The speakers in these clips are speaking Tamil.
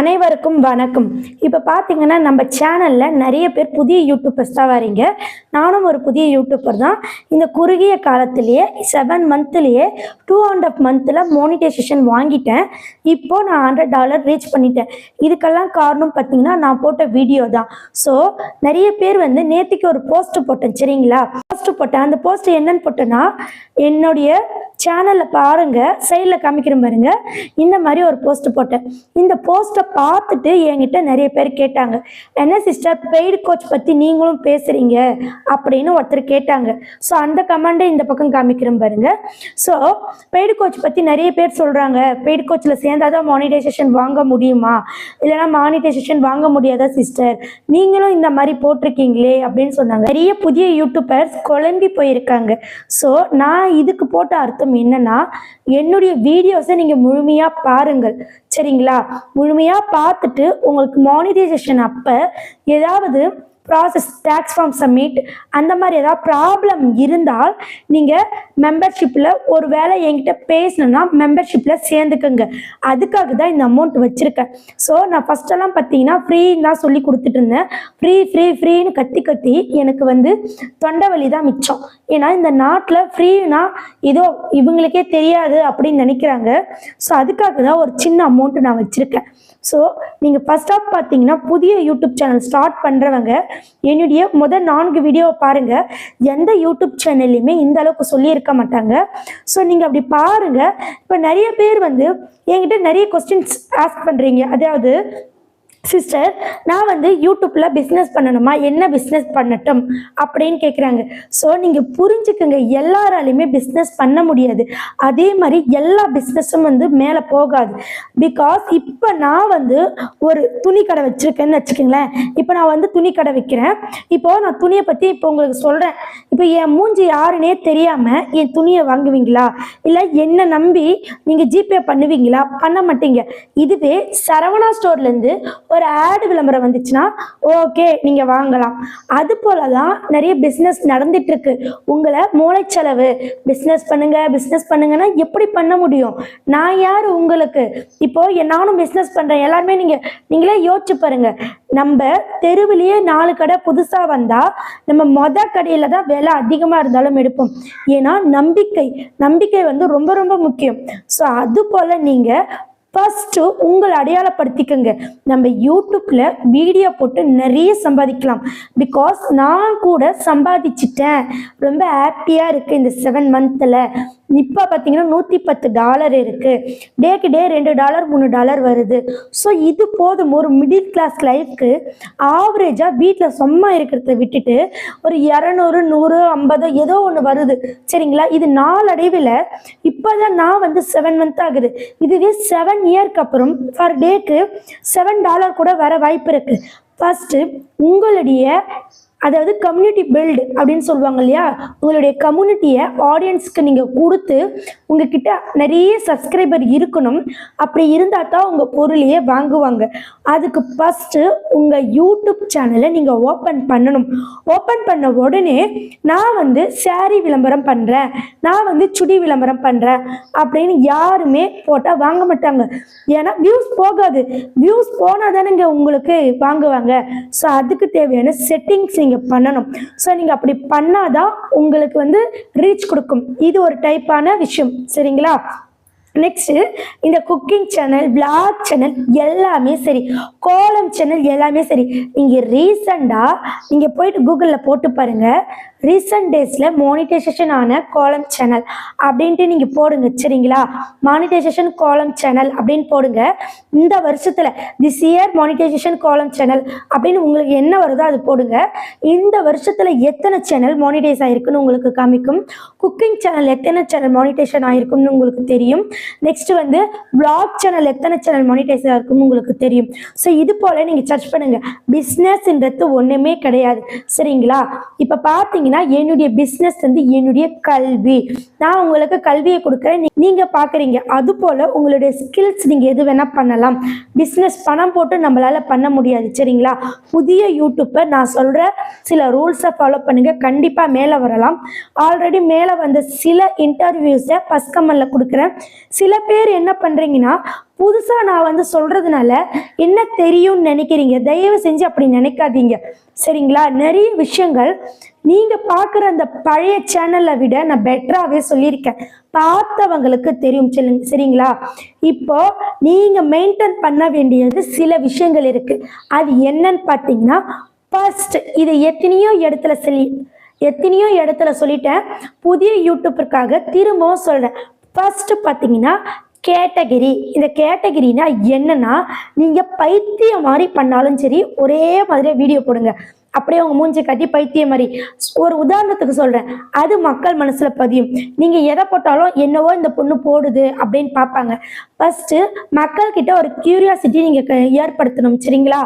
அனைவருக்கும் வணக்கம். இப்போ பார்த்தீங்கன்னா நம்ம சேனலில் நிறைய பேர் புதிய யூடியூபர்ஸ் தான் வரீங்க. நானும் ஒரு புதிய யூடியூபர் தான். இந்த குறுகிய காலத்திலேயே 7 மந்த்லேயே 2.5 மந்த்தில் மோனிடைசேஷன் வாங்கிட்டேன். இப்போது நான் $100 ரீச் பண்ணிட்டேன். இதுக்கெல்லாம் காரணம் பார்த்தீங்கன்னா நான் போட்ட வீடியோ தான். ஸோ நிறைய பேர் நேற்றுக்கு ஒரு போஸ்ட் போட்டேன், சரிங்களா? போஸ்ட் போட்டேன். அந்த போஸ்ட் என்னன்னு போட்டேன்னா, என்னுடைய சேனலில் பாருங்க, சைடில் காமிக்கிற பாருங்க, இந்த மாதிரி ஒரு போஸ்ட் போட்டேன். இந்த போஸ்ட்டை பார்த்துட்டு என்கிட்ட நிறைய பேர் கேட்டாங்க, என்ன சிஸ்டர் பெய்டு கோச் பற்றி நீங்களும் பேசுகிறீங்க அப்படின்னு ஒருத்தர் கேட்டாங்க. ஸோ அந்த கமெண்டை இந்த பக்கம் காமிக்கிறேன் பாருங்க. ஸோ பெய்டு கோச் பற்றி நிறைய பேர் சொல்கிறாங்க, பெய்டு கோச்சில் சேர்ந்தாதான் மானிடைசேஷன் வாங்க முடியுமா, இல்லைனா மானிடைசேஷன் வாங்க முடியாதா சிஸ்டர், நீங்களும் இந்த மாதிரி போட்டிருக்கீங்களே அப்படின்னு சொன்னாங்க. நிறைய புதிய யூடியூபர்ஸ் குழம்பி போயிருக்காங்க. ஸோ நான் இதுக்கு போட்ட அர்த்தம் என்னன்னா, என்னுடைய வீடியோஸை நீங்க முழுமையா பாருங்கள், சரிங்களா? முழுமையா பார்த்துட்டு உங்களுக்கு மானிடைசேஷன் அப்ப ஏதாவது ப்ராசஸ், டேக்ஸ் ஃபார்ம் சப்மிட் அந்த மாதிரி ஏதாவது ப்ராப்ளம் இருந்தால் நீங்கள் மெம்பர்ஷிப்பில் ஒரு வேளை என்கிட்ட பேசணுன்னா மெம்பர்ஷிப்பில் சேர்ந்துக்குங்க. அதுக்காக தான் இந்த அமௌண்ட் வச்சுருக்கேன். ஸோ நான் ஃபஸ்ட்டெல்லாம் பார்த்தீங்கன்னா ஃப்ரீன்னு தான் சொல்லி கொடுத்துட்டு இருந்தேன். ஃப்ரீன்னு கத்தி எனக்கு தொண்டை வலி தான் மிச்சம். ஏன்னா இந்த நாட்டில் ஃப்ரீனா ஏதோ இவங்களுக்கே தெரியாது அப்படின்னு நினைக்கிறாங்க. ஸோ அதுக்காக தான் ஒரு சின்ன அமௌண்ட்டு நான் வச்சுருக்கேன். ஸோ நீங்கள் ஃபஸ்ட் ஆஃப் பார்த்தீங்கன்னா புதிய யூடியூப் சேனல் ஸ்டார்ட் பண்ணுறவங்க என்னுடைய முதல் 4 வீடியோவை பாருங்க. எந்த யூடியூப் சேனல்லையுமே இந்த அளவுக்கு சொல்லியிருக்க மாட்டாங்க. ஸோ நீங்கள் அப்படி பாருங்க. இப்போ நிறைய பேர் என்கிட்ட நிறைய கொஸ்டின்ஸ் ஆஸ்க் பண்ணுறீங்க. அதாவது சிஸ்டர் நான் யூடியூப்பில் பிஸ்னஸ் பண்ணணுமா, என்ன பிஸ்னஸ் பண்ணட்டும் அப்படின்னு கேட்குறாங்க. ஸோ நீங்கள் புரிஞ்சுக்குங்க, எல்லாராலையுமே பிஸ்னஸ் பண்ண முடியாது. அதே மாதிரி எல்லா பிஸ்னஸும் மேலே போகாது. பிகாஸ் இப்போ நான் ஒரு துணி கடை வச்சுருக்கேன்னு வச்சுக்கோங்களேன். இப்போ நான் துணி கடை வைக்கிறேன். இப்போது நான் துணியை பற்றி இப்போ உங்களுக்கு சொல்கிறேன். இப்போ என் மூஞ்சி யாருன்னே தெரியாமல் என் துணியை வாங்குவீங்களா, இல்லை என்னை நம்பி நீங்கள் ஜிபே பண்ணுவீங்களா? பண்ண மாட்டீங்க. இதுவே சரவணா ஸ்டோர்லேருந்து ஒரு ஆடு விளம்பரம் வந்துச்சுன்னா ஓகே நீங்கள் வாங்கலாம். அது போல தான் நிறைய பிஸ்னஸ் நடந்துட்டு இருக்கு. உங்களை மூளைச்செலவு பிஸ்னஸ் பண்ணுங்கன்னா எப்படி பண்ண முடியும்? நான் யார் உங்களுக்கு? இப்போ நானும் பிஸ்னஸ் பண்ணுறேன். எல்லாருமே நீங்களே யோசிச்சு பாருங்க. நம்ம தெருவிலேயே 4 கடை புதுசாக வந்தால் நம்ம கடையில் தான் விலை அதிகமாக இருந்தாலும் எடுப்போம். ஏன்னா நம்பிக்கை ரொம்ப ரொம்ப முக்கியம். ஸோ அது போல் நீங்கள் ஃபஸ்ட்டு உங்களை அடையாளப்படுத்திக்கங்க. நம்ம யூடியூப்பில் வீடியோ போட்டு நிறைய சம்பாதிக்கலாம். பிகாஸ் நான் கூட சம்பாதிச்சிட்டேன். ரொம்ப ஹாப்பியாக இருக்குது இந்த 7 மந்த்தில். இப்போ பார்த்தீங்கன்னா $110 இருக்குது. டேக்கு டே $2 $3 வருது. ஸோ இது போதும். ஒரு மிடில் கிளாஸ் லைஃப்க்கு ஆவரேஜாக வீட்டில் சும்மா இருக்கிறத விட்டுட்டு ஒரு 200 100 50 ஏதோ ஒன்று வருது, சரிங்களா? இது நாளடைவில் இப்போ தான் நான் 7 மந்த் ஆகுது. இதுவே 7 இயர்க்கு அப்புறம் பர் டேக்கு $7 கூட வர வாய்ப்பு இருக்குது. ஃபஸ்ட்டு உங்களுடைய அதாவது கம்யூனிட்டி பில்டு அப்படின்னு சொல்லுவாங்க இல்லையா, உங்களுடைய கம்யூனிட்டியை ஆடியன்ஸ்க்கு நீங்கள் கொடுத்து உங்ககிட்ட நிறைய சப்ஸ்கிரைபர் இருக்கணும். அப்படி இருந்தால் தான் உங்கள் பொருளையே வாங்குவாங்க. அதுக்கு ஃபஸ்ட்டு உங்கள் யூடியூப் சேனலை நீங்கள் ஓப்பன் பண்ணணும். ஓப்பன் பண்ண உடனே நான் சாரீ விளம்பரம் பண்ணுறேன், நான் சுடி விளம்பரம் பண்ணுறேன் அப்படின்னு யாருமே போட்டால் வாங்க மாட்டாங்க. ஏன்னா வியூஸ் போகாது. வியூஸ் போனால் தானேங்க உங்களுக்கு வாங்குவாங்க. ஸோ அதுக்கு தேவையான செட்டிங்ஸ் நீங்கள் பண்ணணும். ஸோ நீங்கள் அப்படி பண்ணாதான் உங்களுக்கு ரீச் கொடுக்கும். இது ஒரு டைப்பான விஷயம், சரிங்களா? நெக்ஸ்ட்டு இந்த குக்கிங் சேனல், விளாக் சேனல் எல்லாமே சரி, கோலம் சேனல் எல்லாமே சரி, நீங்கள் ரீசண்டாக நீங்கள் போயிட்டு கூகுளில் போட்டு பாருங்கள். ரீசன்ட் டேஸில் மானிடைசேஷன் ஆன கோலம் சேனல் அப்படின்ட்டு நீங்கள் போடுங்க, சரிங்களா? மானிடைசேஷன் கோலம் சேனல் அப்படின்னு போடுங்க. இந்த வருஷத்தில் திஸ் இயர் மானிடைசேஷன் கோலம் சேனல் அப்படின்னு உங்களுக்கு என்ன வருதோ அது போடுங்க. இந்த வருஷத்தில் எத்தனை சேனல் மானிடைஸ் ஆகிருக்குன்னு உங்களுக்கு காமிக்கும். குக்கிங் சேனல் எத்தனை சேனல் மானிடைசேஷன் ஆகிருக்கும்னு உங்களுக்கு தெரியும். நெக்ஸ்ட் விளாக் சேனல் எத்தனை சேனல் மானிடைஸ் ஆகிருக்கும்னு உங்களுக்கு தெரியும். ஸோ இது போல் நீங்கள் சர்ச் பண்ணுங்கள். பிஸ்னஸ்ன்றது ஒன்றுமே கிடையாது, சரிங்களா? இப்போ பார்த்தீங்கன்னா பார்த்தீங்கன்னா என்னுடைய பிஸ்னஸ் வந்து என்னுடைய கல்வி. நான் உங்களுக்கு கல்வியை கொடுக்குறேன், நீங்கள் பார்க்குறீங்க. அதுபோல் உங்களுடைய ஸ்கில்ஸ் நீங்கள் எது வேணால் பண்ணலாம். பிஸ்னஸ் பணம் போட்டு நம்மளால் பண்ண முடியாது, சரிங்களா? புதிய யூடியூப்பை நான் சொல்கிற சில ரூல்ஸை ஃபாலோ பண்ணுங்கள், கண்டிப்பாக மேலே வரலாம். ஆல்ரெடி மேலே வந்த சில இன்டர்வியூஸை ஃபஸ்ட் கமெண்ட்ல கொடுக்குறேன். சில பேர் என்ன பண்ணுறீங்கன்னா, புதுசாக நான் வந்து சொல்கிறதுனால என்ன தெரியும்னு நினைக்கிறீங்க. தயவு செஞ்சு அப்படி நினைக்காதீங்க, சரிங்களா? நிறைய விஷயங்கள் நீங்கள் பார்க்குற அந்த பழைய சேனலை விட நான் பெட்டராகவே சொல்லியிருக்கேன், பார்த்தவங்களுக்கு தெரியும், சரிங்களா? இப்போ நீங்கள் மெயின்டைன் பண்ண வேண்டியது சில விஷயங்கள் இருக்குது. அது என்னன்னு பார்த்தீங்கன்னா, ஃபர்ஸ்ட் இதை எத்தனையோ இடத்துல சொல்லிட்டேன். புதிய யூடியூப்பிற்காக திரும்பவும் சொல்கிறேன். ஃபர்ஸ்ட் பார்த்தீங்கன்னா கேட்டகிரி. இந்த கேட்டகிரினா என்னன்னா, நீங்கள் பைத்தியம் மாதிரி பண்ணாலும் சரி ஒரே மாதிரியே வீடியோ போடுங்க, அப்படியே உங்கள் மூஞ்சி காட்டி பைத்தியம் மாதிரி. ஒரு உதாரணத்துக்கு சொல்கிறேன், அது மக்கள் மனசில் பதியும். நீங்கள் எதை போட்டாலும் என்னவோ இந்த பொண்ணு போடுது அப்படின்னு பார்ப்பாங்க. ஃபஸ்ட்டு மக்கள்கிட்ட ஒரு க்யூரியாசிட்டி நீங்கள் ஏற்படுத்தணும், சரிங்களா?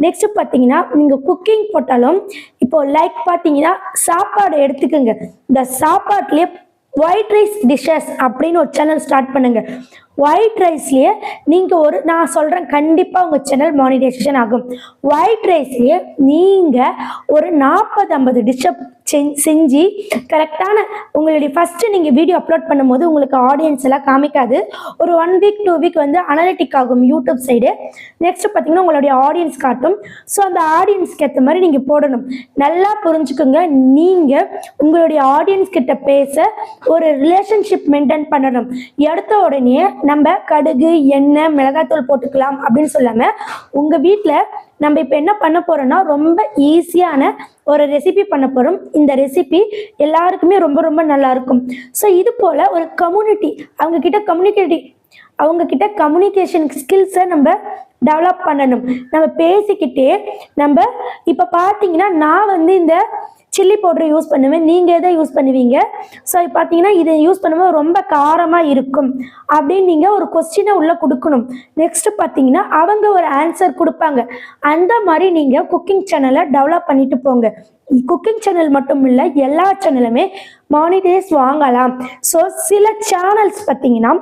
நெக்ஸ்ட் பார்த்தீங்கன்னா, நீங்கள் குக்கிங் போட்டாலும் இப்போ லைக் பார்த்தீங்கன்னா சாப்பாடு எடுத்துக்கோங்க. இந்த சாப்பாட்லேயே ஒயிட் ரைஸ் டிஷ்ஷஸ் அப்படின்னு ஒரு சேனல் ஸ்டார்ட் பண்ணுங்க. ஒயிட் ரைஸ்லேயே நீங்கள் நான் சொல்கிறேன், கண்டிப்பாக உங்கள் சேனல் மானிடைசேஷன் ஆகும். ஒயிட் ரைஸ்லேயே நீங்கள் ஒரு 40-50 டிஷ்ஷை செஞ்சு கரெக்டான உங்களுடைய ஃபஸ்ட்டு நீங்கள் வீடியோ அப்லோட் பண்ணும்போது உங்களுக்கு ஆடியன்ஸ் எல்லாம் காமிக்காது. ஒரு 1 வீக் 2 வீக் வந்து அனலிட்டிக் ஆகும் யூடியூப் சைடு. நெக்ஸ்ட் பார்த்தீங்கன்னா உங்களுடைய ஆடியன்ஸ் காட்டும். ஸோ அந்த ஆடியன்ஸ்க்கு ஏற்ற மாதிரி நீங்கள் போடணும். நல்லா புரிஞ்சுக்கோங்க, நீங்கள் உங்களுடைய ஆடியன்ஸ் கிட்ட பேச ஒரு ரிலேஷன்ஷிப் மெயின்டைன் பண்ணணும். எடுத்த உடனே நம்ம கடுகு எண்ணெய் மிளகாத்தூள் போட்டுக்கலாம் அப்படின்னு சொல்லாமல், உங்கள் வீட்டில் நம்ம இப்போ என்ன பண்ண போகிறோன்னா ரொம்ப ஈஸியான ஒரு ரெசிபி பண்ண போகிறோம். இந்த ரெசிபி எல்லாருக்குமே ரொம்ப ரொம்ப நல்லாயிருக்கும். ஸோ இது போல் ஒரு கம்யூனிட்டி அவங்கக்கிட்ட கம்யூனிகேஷன் ஸ்கில்ஸை நம்ம டெவலப் பண்ணணும். நம்ம பேசிக்கிட்டே நம்ம இப்போ பார்த்தீங்கன்னா, நான் வந்து இந்த சில்லி பவுடர் யூஸ் பண்ணுவேன், நீங்கள் எதை யூஸ் பண்ணுவீங்க? ஸோ பார்த்தீங்கன்னா இதை யூஸ் பண்ணும்போது ரொம்ப காரமாக இருக்கும் அப்படின்னு நீங்கள் ஒரு கொஸ்டினை உள்ளே கொடுக்கணும். நெக்ஸ்ட்டு பார்த்தீங்கன்னா அவங்க ஒரு ஆன்சர் கொடுப்பாங்க. அந்த மாதிரி நீங்கள் குக்கிங் சேனலை டெவலப் பண்ணிட்டு போங்க. குக்கிங் சேனல் மட்டும் இல்லை, எல்லா சேனலுமே மானிடைஸ் வாங்கலாம். ஸோ சில சேனல்ஸ் பார்த்தீங்கன்னா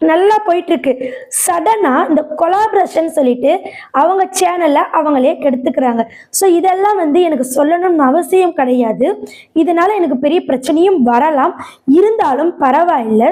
நல்லா போயிட்டுருக்கு, சடனாக இந்த கொலாபரேஷன் சொல்லிட்டு அவங்க சேனலை அவங்களே கெடுத்துக்கிறாங்க. ஸோ இதெல்லாம் வந்து எனக்கு சொல்லணும்னு அவசியம் கிடையாது. இதனால் எனக்கு பெரிய பிரச்சனையும் வரலாம், இருந்தாலும் பரவாயில்லை.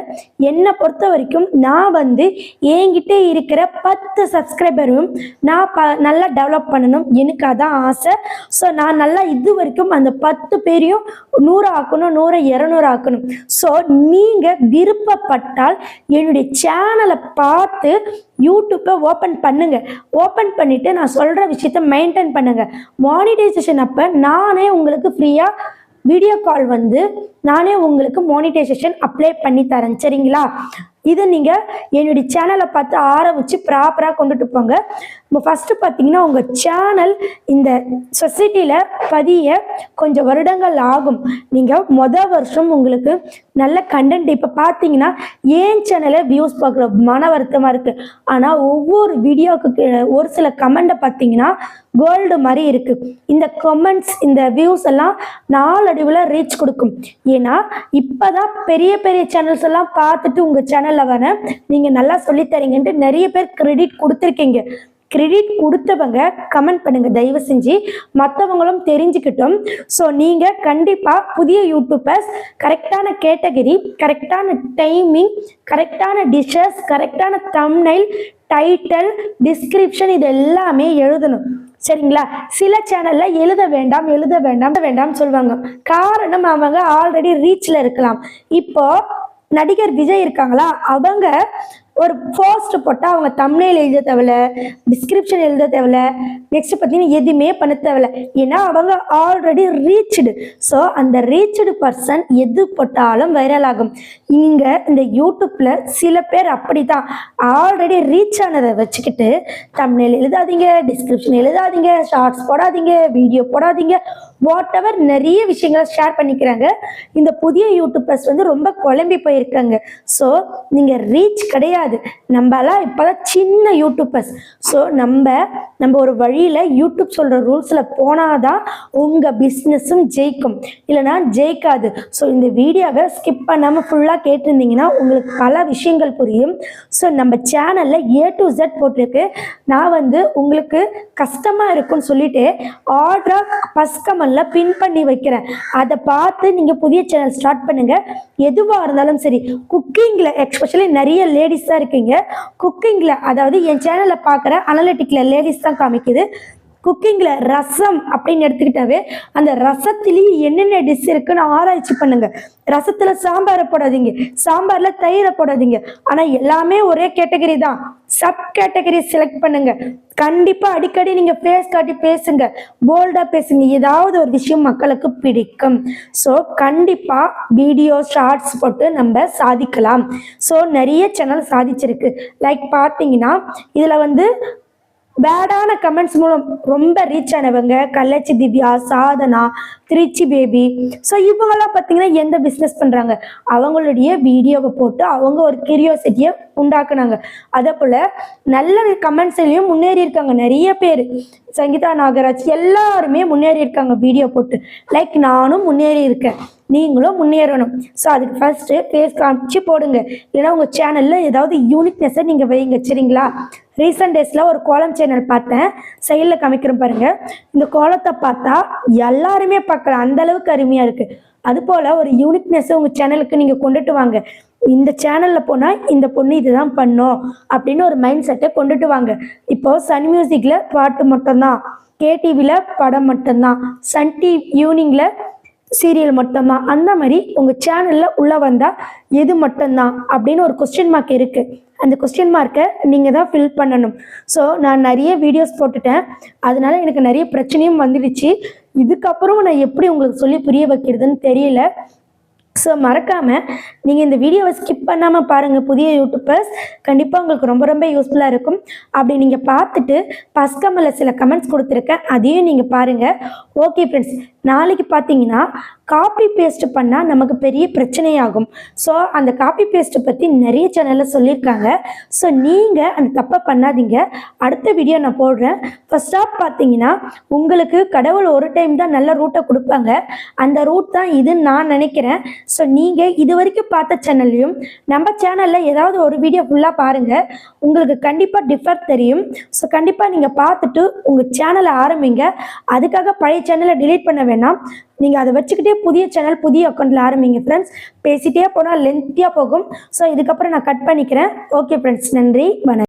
என்னை பொறுத்த வரைக்கும் நான் வந்து என்கிட்ட இருக்கிற 10 சப்ஸ்கிரைபரும் நான் நல்லா டெவலப் பண்ணணும், எனக்கு அதான் ஆசை. ஸோ நான் நல்லா இது வரைக்கும் அந்த 10 பேரையும் 100 ஆக்கணும், 100 200 ஆக்கணும். ஸோ நீங்கள் விருப்பப்பட்டால் என்னுடைய சேனலை பார்த்து யூடியூப்பை ஓப்பன் பண்ணுங்க. ஓப்பன் பண்ணிட்டு நான் சொல்ற விஷயத்த மெயின்டைன் பண்ணுங்க. மானிடைசேஷன் அப்போ நானே உங்களுக்கு ஃப்ரீயாக வீடியோ கால் வந்து நானே உங்களுக்கு மானிடைசேஷன் அப்ளை பண்ணி தரேன், சரிங்களா? இதை நீங்கள் என்னுடைய சேனலை பார்த்து ஆரம்பித்து ப்ராப்பராக கொண்டுட்டு போங்க. ஃபஸ்ட்டு பார்த்தீங்கன்னா உங்கள் சேனல் இந்த சொசைட்டியில் பதிய கொஞ்சம் வருடங்கள் ஆகும். நீங்கள் வருஷம் உங்களுக்கு நல்ல கண்டென்ட் இப்போ பார்த்தீங்கன்னா ஏன் சேனலை வியூஸ் பார்க்குற மன வருத்தமாக இருக்குது. ஆனால் ஒவ்வொரு வீடியோவுக்கு ஒரு சில கமெண்ட்டை பார்த்தீங்கன்னா கோல்டு மாதிரி இருக்குது. இந்த கமெண்ட்ஸ் இந்த வியூஸ் எல்லாம் நாளடைவில் ரீச் கொடுக்கும். ஏன்னா இப்போ தான் பெரிய பெரிய சேனல்ஸ் எல்லாம் பார்த்துட்டு உங்கள் சேனலில் வர நீங்கள் நல்லா சொல்லித்தரீங்கன்ட்டு நிறைய பேர் கிரெடிட் கொடுத்துருக்கீங்க. கிரெடிட் கொடுத்தவங்க கமெண்ட் பண்ணுங்க தயவு செஞ்சு, மற்றவங்களும் தெரிஞ்சுக்கிட்டோம். ஸோ நீங்கள் கண்டிப்பாக புதிய யூடியூபர்ஸ் கரெக்டான கேட்டகரி, கரெக்டான டைமிங், கரெக்டான டிஷ்ஷஸ், கரெக்டான தம்ப்நெயில், டைட்டில், டிஸ்கிரிப்ஷன் இது எல்லாமே எழுதணும், சரிங்களா? சில சேனல்ல எழுத வேண்டாம் சொல்லுவாங்க. காரணம் அவங்க ஆல்ரெடி ரீச்ல இருக்கலாம். இப்போ நடிகர் விஜய் இருக்காங்களா, அவங்க ஒரு போஸ்ட் போட்டால் அவங்க தம்ப்நெயில் எழுத தேவையில்ல, டிஸ்கிரிப்ஷன் எழுத தேவையில்ல, நெக்ஸ்ட் பார்த்தீங்கன்னா எதுவுமே பண்ண தேவையில்ல. ஏன்னா அவங்க ஆல்ரெடி ரீச்டு. ஸோ அந்த ரீச்டு பர்சன் எது போட்டாலும் வைரல் ஆகும். இங்கே இந்த யூடியூப்பில் சில பேர் அப்படி தான் ஆல்ரெடி ரீச் ஆனதை வச்சுக்கிட்டு தம்ப்நெயில் எழுதாதீங்க, டிஸ்கிரிப்ஷன் எழுதாதீங்க, ஷார்ட்ஸ் போடாதீங்க, வீடியோ போடாதீங்க, வாட் எவர் நிறைய விஷயங்களை ஷேர் பண்ணிக்கிறாங்க. இந்த புதிய யூடியூபர்ஸ் வந்து ரொம்ப குழம்பி போயிருக்காங்க. ஸோ நீங்கள் ரீச் கிடையாது, கிடையாது. நம்மலாம் இப்போதான் சின்ன யூடியூபர்ஸ். ஸோ நம்ம ஒரு வழியில் யூடியூப் சொல்கிற ரூல்ஸில் போனாதான் உங்கள் பிஸ்னஸும் ஜெயிக்கும், இல்லைனா ஜெயிக்காது. ஸோ இந்த வீடியோவை ஸ்கிப் பண்ணாமல் ஃபுல்லாக கேட்டிருந்தீங்கன்னா உங்களுக்கு பல விஷயங்கள் புரியும். ஸோ நம்ம சேனலில் A to Z போட்டிருக்கு. நான் உங்களுக்கு கஷ்டமாக இருக்குன்னு சொல்லிட்டு ஆர்டராக ஃபர்ஸ்ட் கமெண்ட்ல பின் பண்ணி வைக்கிறேன். அதை பார்த்து நீங்கள் புதிய சேனல் ஸ்டார்ட் பண்ணுங்கள். எதுவாக இருந்தாலும் சரி, குக்கிங்கில் எக்ஸ்பெஷலி நிறைய லேடிஸ் தான் இருக்கீங்க. குக்கிங்கில், அதாவது என் சேனலில் பார்க்குற அனலிட்டிக்கில் லேடிஸ் தான் காமிக்குது. குக்கிங்கில் ரசம் அப்படின்னு எடுத்துக்கிட்டாவே அந்த ரசத்துலேயும் என்னென்ன டிஷ் இருக்குன்னு ஆராய்ச்சி பண்ணுங்க. ரசத்தில் சாம்பாரை போடாதீங்க, சாம்பாரில் தயிரை போடாதீங்க. ஆனால் எல்லாமே ஒரே கேட்டகரி தான். சப் கேட்டகரி செலக்ட் பண்ணுங்க. கண்டிப்பாக அடிக்கடி நீங்கள் ஃபேஸ் காட்டி பேசுங்க, போல்டாக பேசுங்க. ஏதாவது ஒரு விஷயம் மக்களுக்கு பிடிக்கும். ஸோ கண்டிப்பாக வீடியோ ஷார்ட்ஸ் போட்டு நம்ம சாதிக்கலாம். ஸோ நிறைய சேனல் சாதிச்சிருக்கு. லைக் பார்த்தீங்கன்னா இதில் பேடான கமெண்ட்ஸ் மூலம் ரொம்ப ரீச் ஆனவங்க கள்ளச்சி திவ்யா, சாதனா, திருச்சி பேபி. ஸோ இவங்கெல்லாம் பார்த்தீங்கன்னா எந்த பிஸ்னஸ் பண்ணுறாங்க, அவங்களுடைய வீடியோவை போட்டு அவங்க ஒரு கியூரியாசிட்டியை உண்டாக்குனாங்க. அதே போல் நல்ல கமெண்ட்ஸ்லையும் முன்னேறி இருக்காங்க நிறைய பேர். சங்கீதா நாகராஜ் எல்லாருமே முன்னேறி இருக்காங்க வீடியோ போட்டு. லைக் நானும் முன்னேறி இருக்கேன், நீங்களும் முன்னேறணும். ஸோ அதுக்கு ஃபர்ஸ்ட்டு ஃபேஸ் காமிச்சு போடுங்க, இல்லைன்னா உங்கள் சேனலில் ஏதாவது யூனிக்னஸை நீங்கள் வைங்க, சரிங்களா? ரீசெண்ட் டேஸில் ஒரு கோலம் சேனல் பார்த்தேன், சைடில் காமிக்கிறேன் பாருங்கள். இந்த கோலத்தை பார்த்தா எல்லாருமே பார்க்கலாம், அந்த அளவுக்கு அருமையாக இருக்குது. அதுபோல் ஒரு யூனிக்னஸை உங்கள் சேனலுக்கு நீங்கள் கொண்டுட்டு வாங்க. இந்த சேனலில் போனால் இந்த பொண்ணு இதுதான் பண்ணோம் அப்படின்னு ஒரு மைண்ட் செட்டை கொண்டுட்டு வாங்க. இப்போது சன் மியூசிக்கில் பாட்டு மட்டும்தான், கேடிவியில் படம் மட்டும்தான், சன் டிவி ஈவினிங்கில் சீரியல் மட்டும்தான். அந்த மாதிரி உங்கள் சேனலில் உள்ளே வந்தால் எது மட்டும்தான் அப்படின்னு ஒரு கொஸ்டின் மார்க் இருக்குது. அந்த கொஸ்டின் மார்க்கை நீங்கள் தான் ஃபில் பண்ணணும். ஸோ நான் நிறைய வீடியோஸ் போட்டுட்டேன், அதனால எனக்கு நிறைய பிரச்சனையும் வந்துடுச்சு. இதுக்கப்புறம் நான் எப்படி உங்களுக்கு சொல்லி புரிய வைக்கிறதுன்னு தெரியல. ஸோ மறக்காமல் நீங்கள் இந்த வீடியோவை ஸ்கிப் பண்ணாமல் பாருங்கள். புதிய யூடியூபர்ஸ் கண்டிப்பாக உங்களுக்கு ரொம்ப ரொம்ப யூஸ்ஃபுல்லாக இருக்கும். அப்படி நீங்கள் பார்த்துட்டு ஃபர்ஸ்ட் கமெண்ட்ல சில கமெண்ட்ஸ் கொடுத்துருக்கேன், அதையும் நீங்கள் பாருங்கள். ஓகே ஃப்ரெண்ட்ஸ், நாளைக்கு பார்த்தீங்கன்னா காப்பி பேஸ்ட் பண்ணால் நமக்கு பெரிய பிரச்சனையாகும். ஸோ அந்த காப்பி பேஸ்ட்டை பற்றி நிறைய சேனலில் சொல்லியிருக்காங்க. ஸோ நீங்கள் அந்த தப்பை பண்ணாதீங்க. அடுத்த வீடியோ நான் போடுறேன். ஃபர்ஸ்ட் ஆஃப் பார்த்தீங்கன்னா உங்களுக்கு கடவுள் ஒரு டைம் தான் நல்ல ரூட்டை கொடுப்பாங்க. அந்த ரூட் தான் இதுன்னு நான் நினைக்கிறேன். ஸோ நீங்கள் இது வரைக்கும் பார்த்த சேனல்லையும் நம்ம சேனலில் ஏதாவது ஒரு வீடியோ ஃபுல்லாக பாருங்கள், உங்களுக்கு கண்டிப்பாக டிஃபர் தெரியும். ஸோ கண்டிப்பாக நீங்கள் பார்த்துட்டு உங்கள் சேனலை ஆரம்பிங்க. அதுக்காக பழைய சேனலை டிலீட் பண்ண வேணாம். நீங்கள் அதை வச்சுக்கிட்டே புதிய சேனல் புதிய அக்கௌண்ட்டில் ஆரம்பிங்க ஃப்ரெண்ட்ஸ். பேசிகிட்டே போனால் லென்த்தியாக போகும். ஸோ இதுக்கப்புறம் நான் கட் பண்ணிக்கிறேன். ஓகே ஃப்ரெண்ட்ஸ், நன்றி, வணக்கம்.